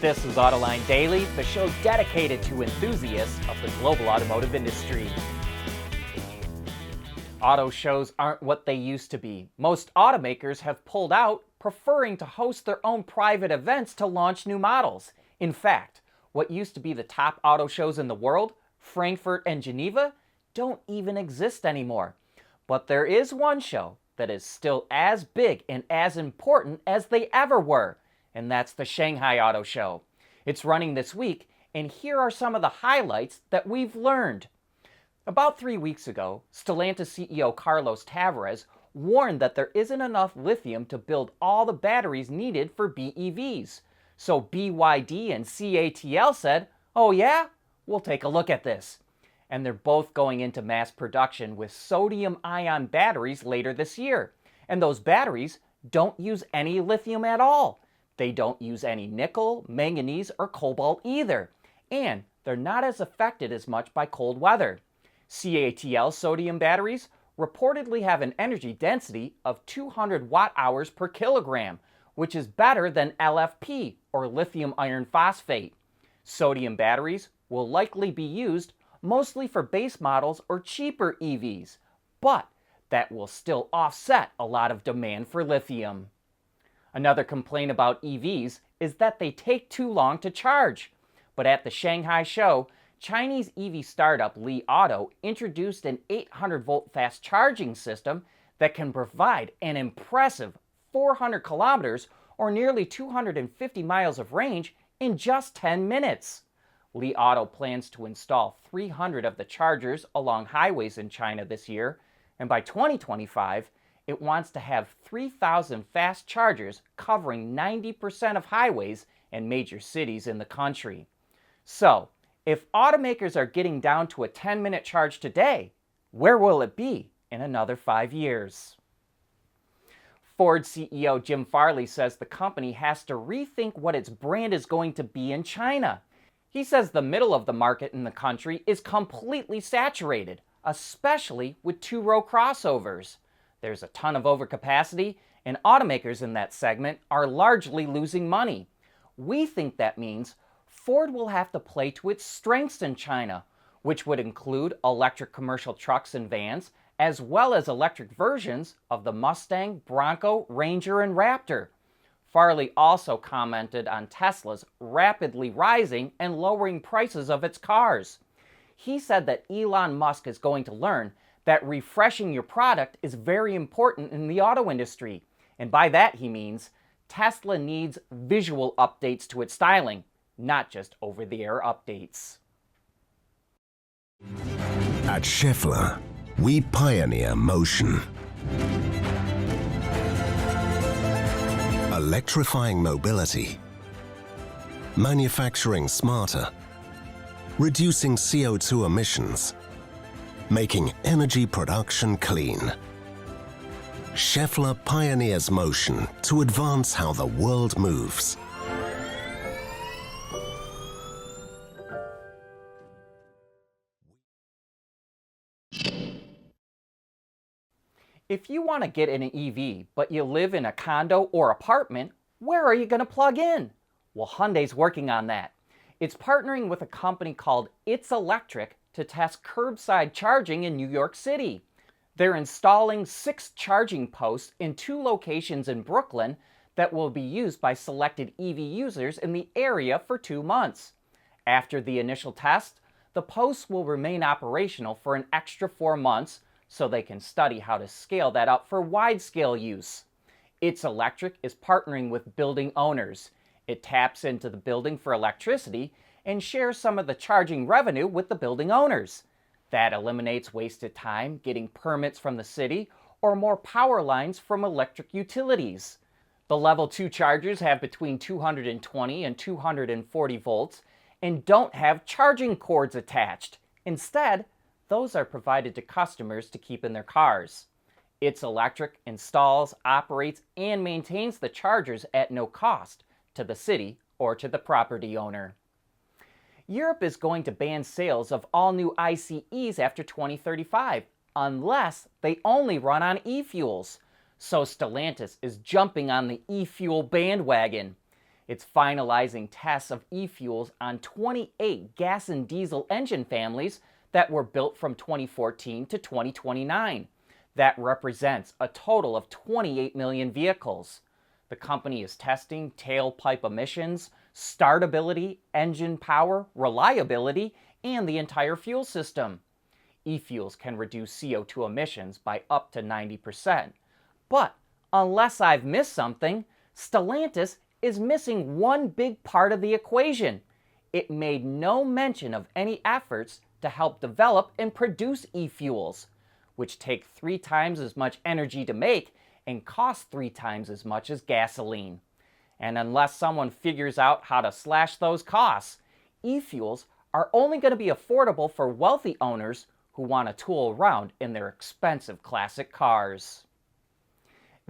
This is Autoline Daily, the show dedicated to enthusiasts of the global automotive industry. Auto shows aren't what they used to be. Most automakers have pulled out, preferring to host their own private events to launch new models. In fact, what used to be the top auto shows in the world, Frankfurt and Geneva, don't even exist anymore. But there is one show that is still as big and as important as they ever were, and that's the Shanghai Auto Show. It's running this week, and here are some of the highlights that we've learned. About 3 weeks ago, Stellantis CEO Carlos Tavares warned that there isn't enough lithium to build all the batteries needed for BEVs. So BYD and CATL said, "Oh yeah? We'll take a look at this." And they're both going into mass production with sodium-ion batteries later this year. And those batteries don't use any lithium at all. They don't use any nickel, manganese, or cobalt either. And they're not as affected as much by cold weather. CATL sodium batteries reportedly have an energy density of 200 watt-hours per kilogram, which is better than LFP, or lithium iron phosphate. Sodium batteries will likely be used mostly for base models or cheaper EVs, but that will still offset a lot of demand for lithium. Another complaint about EVs is that they take too long to charge. But at the Shanghai show, Chinese EV startup Li Auto introduced an 800-volt fast charging system that can provide an impressive 400 kilometers or nearly 250 miles of range in just 10 minutes. Li Auto plans to install 300 of the chargers along highways in China this year, and by 2025, it wants to have 3,000 fast chargers covering 90% of highways and major cities in the country. So, if automakers are getting down to a 10-minute charge today, where will it be in another 5 years? Ford CEO Jim Farley says the company has to rethink what its brand is going to be in China. He says the middle of the market in the country is completely saturated, especially with two-row crossovers. There's a ton of overcapacity, and automakers in that segment are largely losing money. We think that means Ford will have to play to its strengths in China, which would include electric commercial trucks and vans, as well as electric versions of the Mustang, Bronco, Ranger, and Raptor. Farley also commented on Tesla's rapidly rising and lowering prices of its cars. He said that Elon Musk is going to learn that refreshing your product is very important in the auto industry. And by that he means Tesla needs visual updates to its styling, not just over-the-air updates. At Schaeffler, we pioneer motion. Electrifying mobility, manufacturing smarter, reducing CO2 emissions, making energy production clean. Schaeffler pioneers motion to advance how the world moves. If you want to get an EV, but you live in a condo or apartment, where are you going to plug in? Well, Hyundai's working on that. It's partnering with a company called It's Electric to test curbside charging in New York City. They're installing 6 charging posts in 2 locations in Brooklyn that will be used by selected EV users in the area for 2 months. After the initial test, the posts will remain operational for an extra 4 months so they can study how to scale that up for wide-scale use. It's Electric is partnering with building owners. It taps into the building for electricity and shares some of the charging revenue with the building owners. That eliminates wasted time getting permits from the city or more power lines from electric utilities. The level 2 chargers have between 220 and 240 volts and don't have charging cords attached. Instead, those are provided to customers to keep in their cars. It's Electric installs, operates, and maintains the chargers at no cost to the city or to the property owner. Europe is going to ban sales of all new ICEs after 2035, unless they only run on e-fuels. So Stellantis is jumping on the e-fuel bandwagon. It's finalizing tests of e-fuels on 28 gas and diesel engine families that were built from 2014 to 2029. That represents a total of 28 million vehicles. The company is testing tailpipe emissions, startability, engine power, reliability, and the entire fuel system. E-fuels can reduce CO2 emissions by up to 90%. But unless I've missed something, Stellantis is missing one big part of the equation. It made no mention of any efforts to help develop and produce e-fuels, which take 3 times as much energy to make and cost 3 times as much as gasoline. And unless someone figures out how to slash those costs, e-fuels are only going to be affordable for wealthy owners who want to tool around in their expensive classic cars.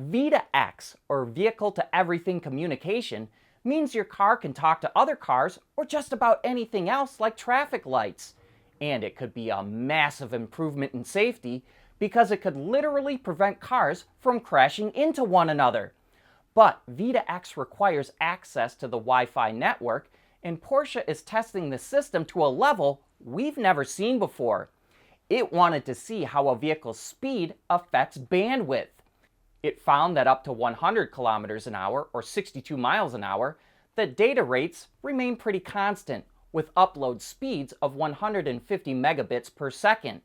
V2X, or Vehicle to Everything Communication, means your car can talk to other cars or just about anything else like traffic lights. And it could be a massive improvement in safety because it could literally prevent cars from crashing into one another. But V2X requires access to the Wi-Fi network, and Porsche is testing the system to a level we've never seen before. It wanted to see how a vehicle's speed affects bandwidth. It found that up to 100 kilometers an hour or 62 miles an hour, the data rates remain pretty constant, with upload speeds of 150 megabits per second.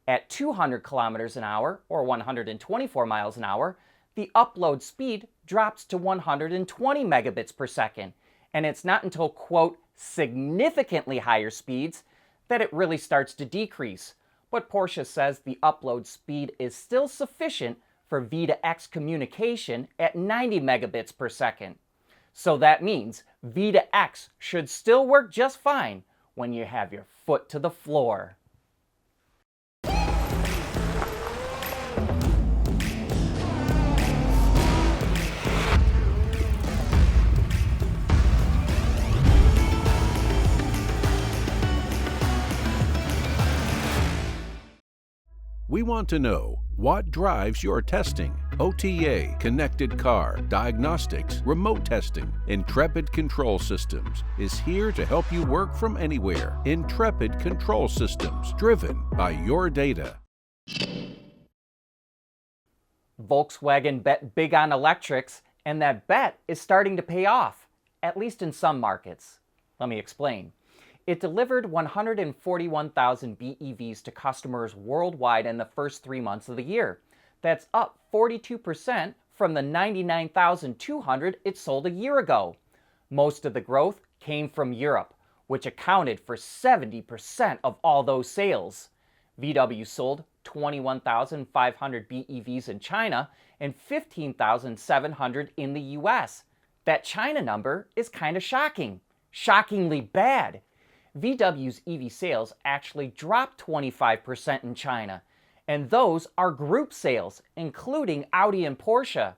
At 200 kilometers an hour or 124 miles an hour, the upload speed drops to 120 megabits per second. And it's not until, quote, significantly higher speeds that it really starts to decrease. But Porsche says the upload speed is still sufficient for V2X communication at 90 megabits per second. So that means V2X should still work just fine when you have your foot to the floor. We want to know what drives your testing. OTA, connected car, diagnostics, remote testing. Intrepid Control Systems is here to help you work from anywhere. Intrepid Control Systems, driven by your data. Volkswagen bet big on electrics, and that bet is starting to pay off, at least in some markets. Let me explain. It delivered 141,000 BEVs to customers worldwide in the first 3 months of the year. That's up 42% from the 99,200 it sold a year ago. Most of the growth came from Europe, which accounted for 70% of all those sales. VW sold 21,500 BEVs in China and 15,700 in the US. That China number is kind of shocking. Shockingly bad. VW's EV sales actually dropped 25% in China, and those are group sales, including Audi and Porsche.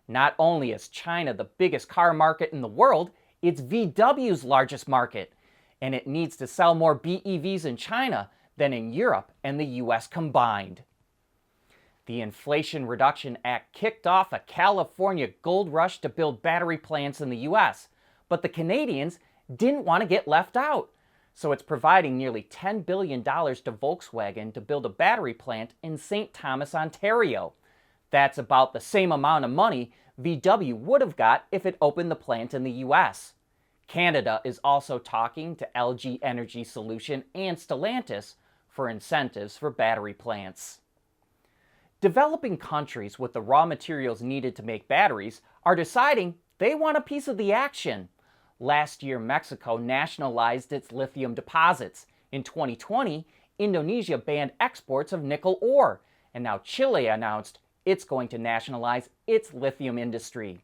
Not only is China the biggest car market in the world, it's VW's largest market, and it needs to sell more BEVs in China than in Europe and the US combined. The Inflation Reduction Act kicked off a California gold rush to build battery plants in the US, but the Canadians didn't want to get left out. So it's providing nearly $10 billion to Volkswagen to build a battery plant in St. Thomas, Ontario. That's about the same amount of money VW would have got if it opened the plant in the US. Canada is also talking to LG Energy Solution and Stellantis for incentives for battery plants. Developing countries with the raw materials needed to make batteries are deciding they want a piece of the action. Last year, Mexico nationalized its lithium deposits. In 2020, Indonesia banned exports of nickel ore. And now Chile announced it's going to nationalize its lithium industry.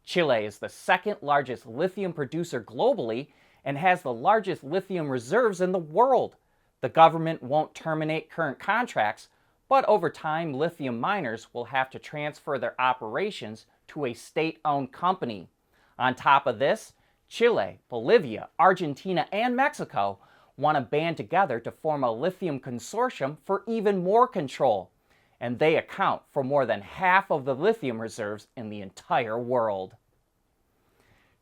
Chile is the second largest lithium producer globally and has the largest lithium reserves in the world. The government won't terminate current contracts, but over time, lithium miners will have to transfer their operations to a state-owned company. On top of this, Chile, Bolivia, Argentina, and Mexico want to band together to form a lithium consortium for even more control, and they account for more than half of the lithium reserves in the entire world.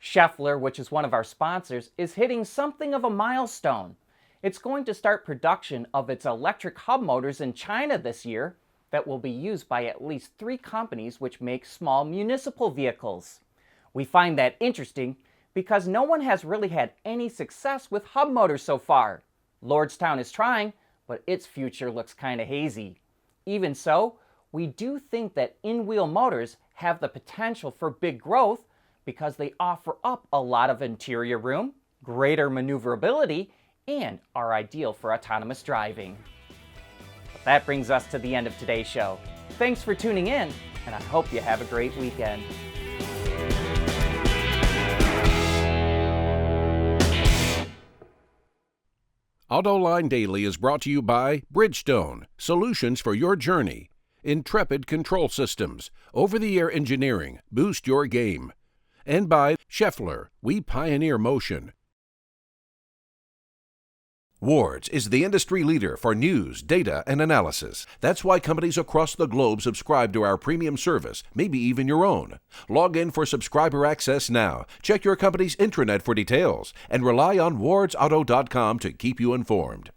Schaeffler, which is one of our sponsors, is hitting something of a milestone. It's going to start production of its electric hub motors in China this year that will be used by at least 3 companies which make small municipal vehicles. We find that interesting because no one has really had any success with hub motors so far. Lordstown is trying, but its future looks kind of hazy. Even so, we do think that in-wheel motors have the potential for big growth because they offer up a lot of interior room, greater maneuverability, and are ideal for autonomous driving. But that brings us to the end of today's show. Thanks for tuning in, and I hope you have a great weekend. Autoline Daily is brought to you by Bridgestone, solutions for your journey. Intrepid Control Systems, over-the-air engineering, boost your game. And by Schaeffler, we pioneer motion. Wards is the industry leader for news, data, and analysis. That's why companies across the globe subscribe to our premium service, maybe even your own. Log in for subscriber access now, check your company's intranet for details, and rely on wardsauto.com to keep you informed.